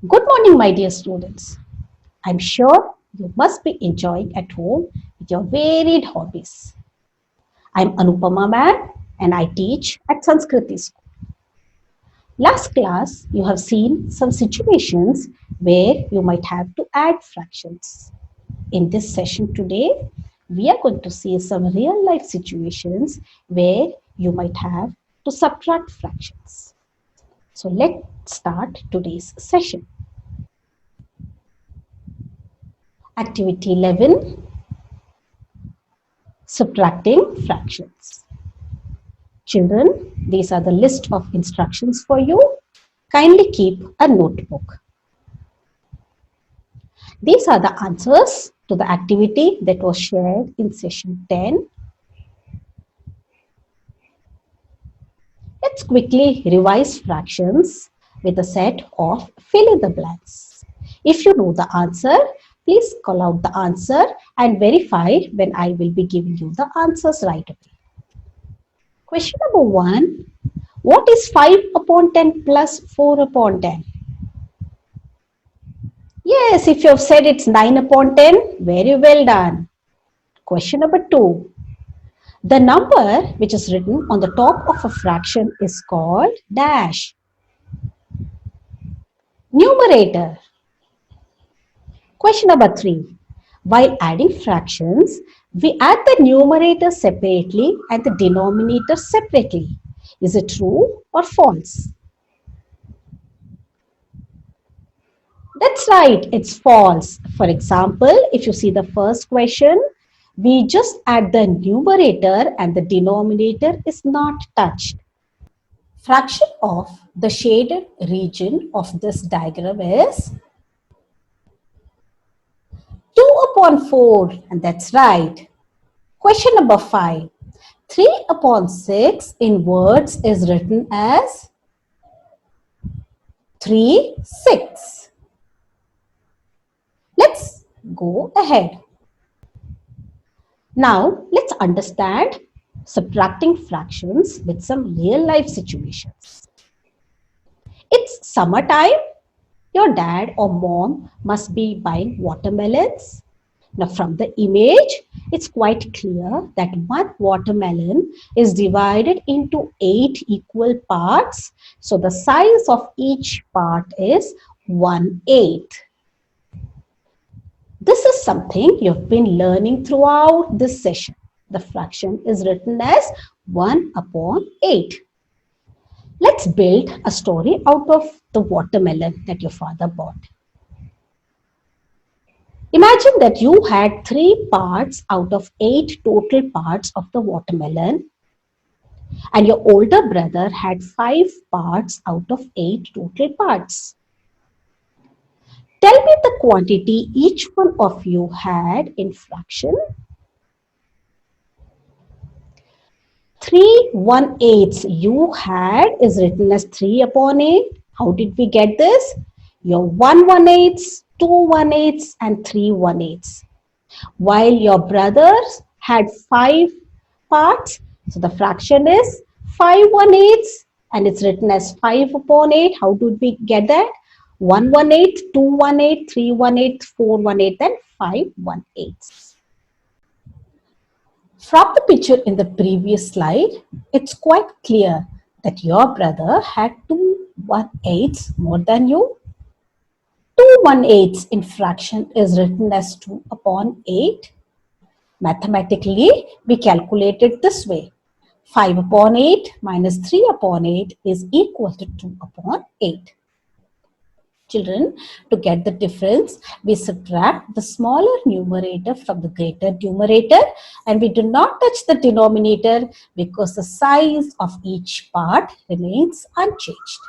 Good morning, my dear students. I'm sure you must be enjoying at home with your varied hobbies. I'm Anupama ma'am and I teach at Sanskriti School. Last class, you have seen some situations where you might have to add fractions. In this session today, we are going to see some real life situations where you might have to subtract fractions. So let's start today's session. Activity 11, subtracting fractions. Children, these are the list of instructions for you. Kindly keep a notebook. These are the answers to the activity that was shared in session 10. Let's quickly revise fractions with a set of fill in the blanks. If you know the answer, please call out the answer and verify when I will be giving you the answers right away. Question number 1. What is 5 upon 10 plus 4 upon 10? Yes, if you have said it's 9 upon 10, very well done. Question number 2. The number which is written on the top of a fraction is called dash. Numerator. Question number 3. While adding fractions, we add the numerator separately and the denominator separately. Is it true or false? That's right, it's false. For example, if you see the first question, we just add the numerator and the denominator is not touched. Fraction of the shaded region of this diagram is 2 upon 4, and that's right. Question number 5. 3 upon 6 in words is written as 3, 6. Let's go ahead. Now, let's understand subtracting fractions with some real life situations. It's summertime. Your dad or mom must be buying watermelons. Now, from the image, it's quite clear that one watermelon is divided into 8 equal parts. So, the size of each part is 1/8. This is something you've been learning throughout this session. The fraction is written as 1 upon 8. Let's build a story out of the watermelon that your father bought. Imagine that you had 3 parts out of 8 total parts of the watermelon, and your older brother had 5 parts out of 8 total parts. Tell me the quantity each one of you had in fraction. 3/1/8 you had is written as 3 upon 8. How did we get this? Your 1/1/8, 2/1/8 and 3/1/8. While your brothers had 5 parts, so the fraction is 5/1/8 and it's written as 5 upon 8. How did we get that? 1/1/8, 2/1/8, 3/1/8, 4/1/8 and 5/1/8. From the picture in the previous slide, it's quite clear that your brother had 2/1/8 more than you. 2/1/8 in fraction is written as 2 upon 8. Mathematically, we calculate it this way. 5 upon 8 minus 3 upon 8 is equal to 2 upon 8. Children, to get the difference, we subtract the smaller numerator from the greater numerator and we do not touch the denominator because the size of each part remains unchanged.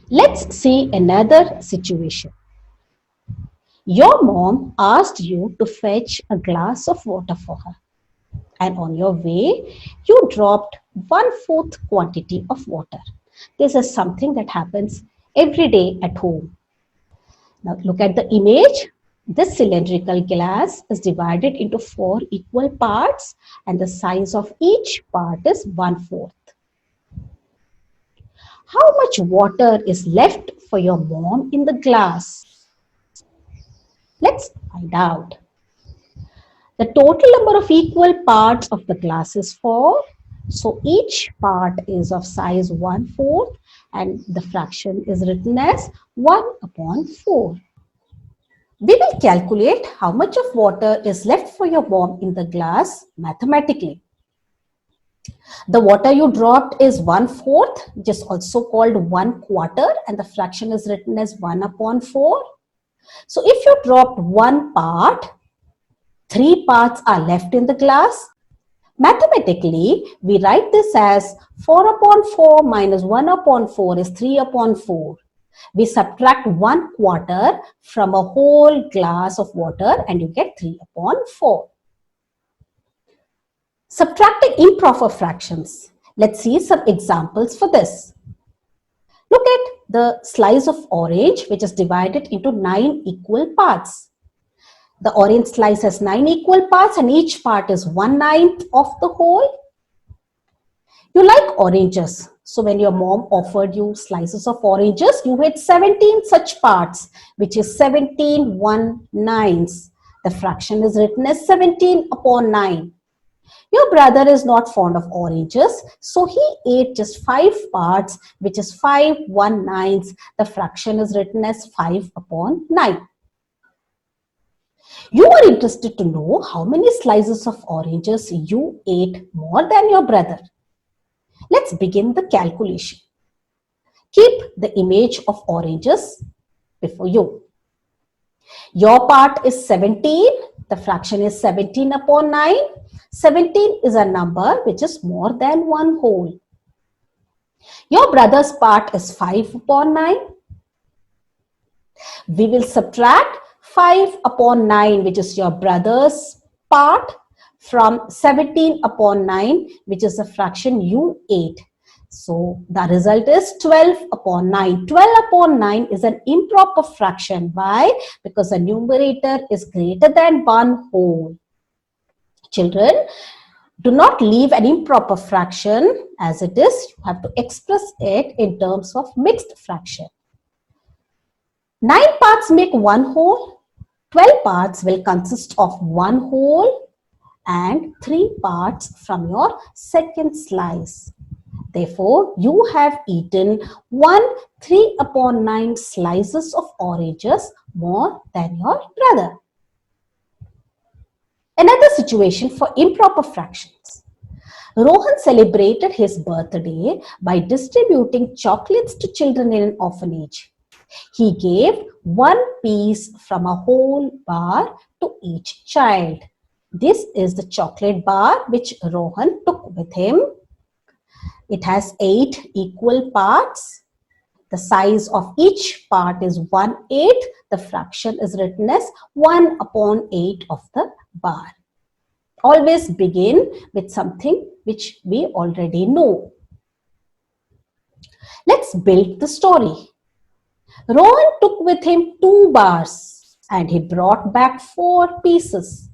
Let's see another situation. Your mom asked you to fetch a glass of water for her, and on your way, you dropped 1/4 quantity of water. This is something that happens every day at home. Now look at the image. This cylindrical glass is divided into 4 equal parts and the size of each part is 1/4. How much water is left for your mom in the glass? Let's find out. The total number of equal parts of the glass is 4. So each part is of size 1/4 and the fraction is written as 1/4. We will calculate how much of water is left for your mom in the glass mathematically. The water you dropped is 1/4, which is also called 1/4, and the fraction is written as 1/4. So if you dropped one part, 3 parts are left in the glass. Mathematically, we write this as 4/4 minus 1/4 is 3/4. We subtract 1/4 from a whole glass of water and you get 3/4. Subtracting improper fractions. Let's see some examples for this. Look at the slice of orange, which is divided into 9 equal parts. The orange slice has 9 equal parts and each part is 1/9 of the whole. You like oranges. So when your mom offered you slices of oranges, you had 17 such parts, which is 17 1/9. The fraction is written as 17/9. Your brother is not fond of oranges, so he ate just 5 parts, which is 5 1/9. The fraction is written as 5/9. You are interested to know how many slices of oranges you ate more than your brother. Let's begin the calculation. Keep the image of oranges before you. Your part is 17. The fraction is 17/9. 17 is a number which is more than one whole. Your brother's part is 5/9. We will subtract 5/9, which is your brother's part, from 17/9, which is the fraction you ate. So the result is 12/9. 12/9 is an improper fraction. Why? Because the numerator is greater than one whole. Children, do not leave an improper fraction as it is. You have to express it in terms of mixed fraction. 9 parts make one whole. 12 parts will consist of one whole and 3 parts from your second slice. Therefore, you have eaten 3/9 slices of oranges more than your brother. Another situation for improper fractions. Rohan celebrated his birthday by distributing chocolates to children in an orphanage. He gave 1 piece from a whole bar to each child. This is the chocolate bar which Rohan took with him. It has 8 equal parts. The size of each part is 1/8. The fraction is written as 1/8 of the bar. Always begin with something which we already know. Let's build the story. Rohan took with him 2 bars and he brought back 4 pieces.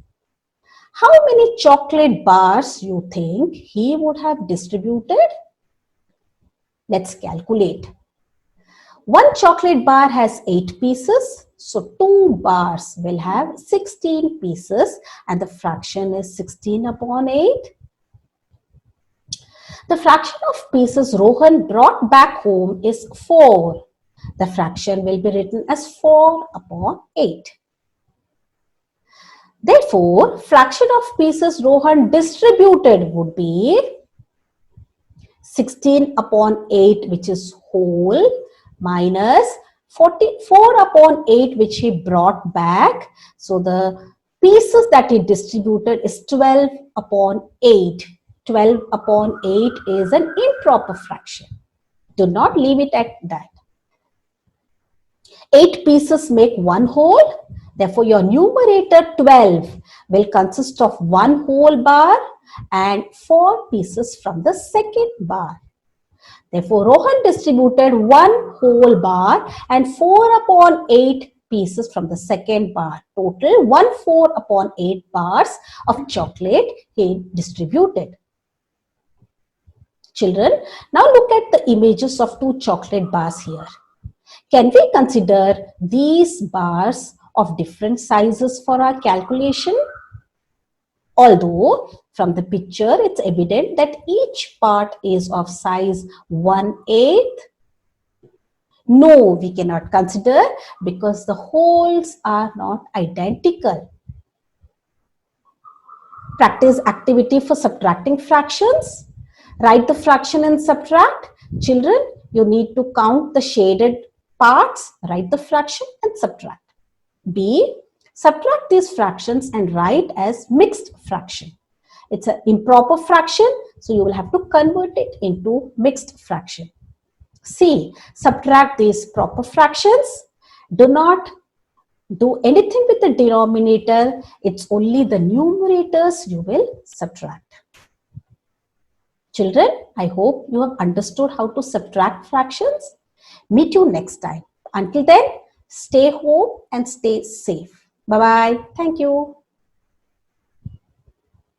How many chocolate bars you think he would have distributed? Let's calculate. 1 chocolate bar has 8 pieces, so 2 bars will have 16 pieces and the fraction is 16/8. The fraction of pieces Rohan brought back home is 4. The fraction will be written as 4/8. Therefore, fraction of pieces Rohan distributed would be 16/8, which is whole, minus 44/8, which he brought back. So the pieces that he distributed is 12/8. 12/8 is an improper fraction. Do not leave it at that. 8 pieces make one whole. Therefore, your numerator 12 will consist of 1 whole bar and 4 pieces from the second bar. Therefore, Rohan distributed 1 whole bar and 4/8 pieces from the second bar. Total 1/4/8 bars of chocolate he distributed. Children, now look at the images of 2 chocolate bars here. Can we consider these bars of different sizes for our calculation? Although from the picture it's evident that each part is of size 1/8. No, we cannot consider because the holes are not identical. Practice activity for subtracting fractions. Write the fraction and subtract. Children, you need to count the shaded parts, write the fraction and subtract. B, subtract these fractions and write as mixed fraction. It's an improper fraction, so you will have to convert it into mixed fraction. C, subtract these proper fractions. Do not do anything with the denominator. It's only the numerators you will subtract. Children, I hope you have understood how to subtract fractions. Meet you next time. Until then, stay home and stay safe. Bye-bye. Thank you.